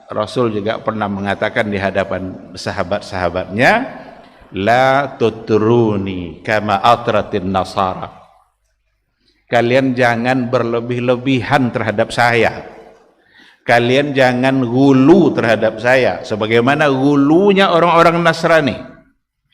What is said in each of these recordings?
Rasul juga pernah mengatakan di hadapan sahabat-sahabatnya, la tutruni kama atratin nasara. Kalian jangan berlebih-lebihan terhadap saya. Kalian jangan gulu terhadap saya sebagaimana gulunya orang-orang Nasrani.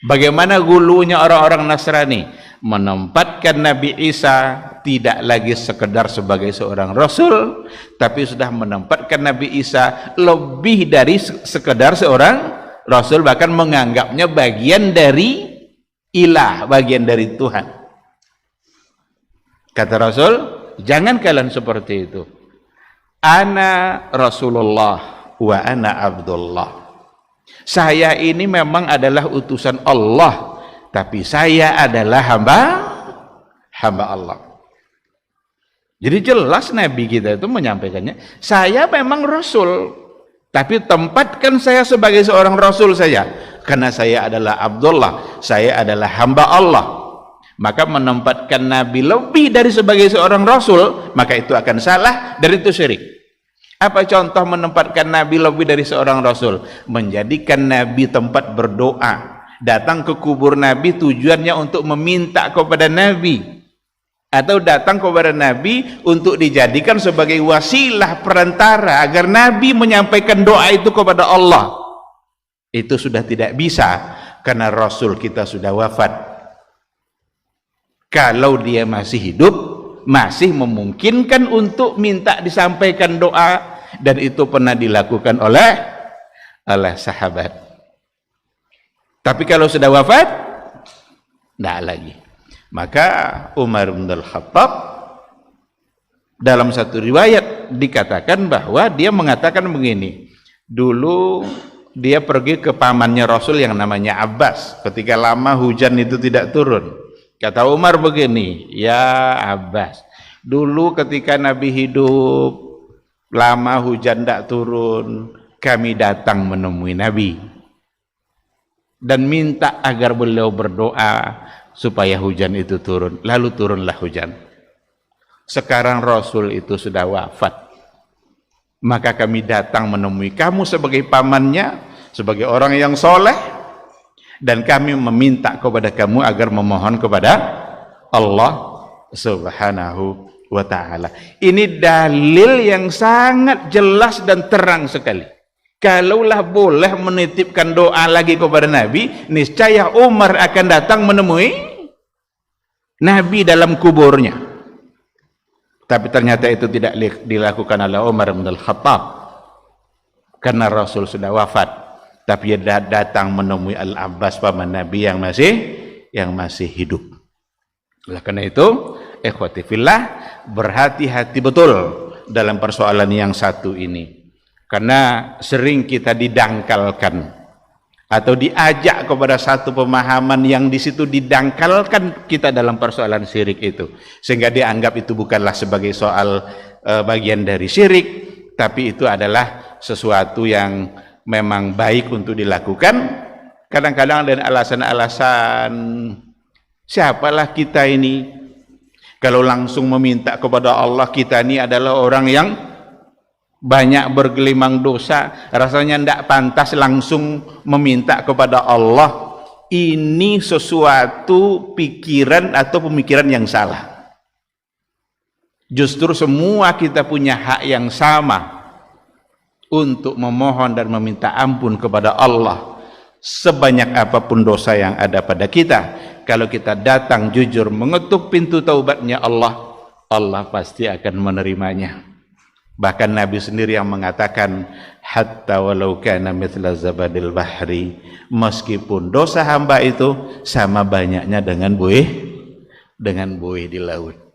Bagaimana gulunya orang-orang Nasrani menempatkan Nabi Isa tidak lagi sekedar sebagai seorang rasul, tapi sudah menempatkan Nabi Isa lebih dari sekedar seorang rasul, bahkan menganggapnya bagian dari ilah, bagian dari Tuhan. Kata Rasul, jangan kalian seperti itu. Ana Rasulullah wa ana Abdullah. Saya ini memang adalah utusan Allah, tapi saya adalah hamba Allah. Jadi jelas Nabi kita itu menyampaikannya, saya memang Rasul, tapi tempatkan saya sebagai seorang Rasul saja, karena saya adalah Abdullah, saya adalah hamba Allah. Maka menempatkan Nabi lebih dari sebagai seorang Rasul, maka itu akan salah, dan itu syirik. Apa contoh menempatkan Nabi lebih dari seorang Rasul? Menjadikan Nabi tempat berdoa. Datang ke kubur Nabi tujuannya untuk meminta kepada Nabi. Atau datang kepada Nabi untuk dijadikan sebagai wasilah perantara agar Nabi menyampaikan doa itu kepada Allah. Itu sudah tidak bisa, karena Rasul kita sudah wafat. Kalau dia masih hidup, masih memungkinkan untuk minta disampaikan doa, dan itu pernah dilakukan oleh sahabat. Tapi kalau sudah wafat, tidak lagi. Maka Umar bin Al-Khattab dalam satu riwayat dikatakan bahwa dia mengatakan begini, dulu dia pergi ke pamannya Rasul yang namanya Abbas ketika lama hujan itu tidak turun. Kata Umar begini, ya Abbas, dulu ketika Nabi hidup, lama hujan tidak turun, kami datang menemui Nabi dan minta agar beliau berdoa supaya hujan itu turun. Lalu turunlah hujan. Sekarang Rasul itu sudah wafat, maka kami datang menemui kamu sebagai pamannya, sebagai orang yang soleh, dan kami meminta kepada kamu agar memohon kepada Allah Subhanahu wa ta'ala. Ini dalil yang sangat jelas dan terang sekali. Kalaulah boleh menitipkan doa lagi kepada Nabi, niscaya Umar akan datang menemui Nabi dalam kuburnya. Tapi ternyata itu tidak dilakukan oleh Umar bin Al-Khattab, karena Rasul sudah wafat. Tapi dia datang menemui Al-Abbas, paman Nabi yang masih hidup. Oleh karena itu, ikhwati fillah, berhati-hati betul dalam persoalan yang satu ini. Karena sering kita didangkalkan atau diajak kepada satu pemahaman yang di situ didangkalkan kita dalam persoalan syirik itu, sehingga dianggap itu bukanlah sebagai soal bagian dari syirik, tapi itu adalah sesuatu yang memang baik untuk dilakukan. Kadang-kadang dengan alasan-alasan, siapalah kita ini, kalau langsung meminta kepada Allah, kita ini adalah orang yang banyak bergelimang dosa, rasanya tidak pantas langsung meminta kepada Allah. Ini sesuatu pikiran atau pemikiran yang salah. Justru semua kita punya hak yang sama untuk memohon dan meminta ampun kepada Allah, sebanyak apapun dosa yang ada pada kita. Kalau kita datang jujur mengetuk pintu taubatnya Allah, Allah pasti akan menerimanya. Bahkan Nabi sendiri yang mengatakan, hatta walau kana mithla zabadil bahri, meskipun dosa hamba itu sama banyaknya dengan buih di laut.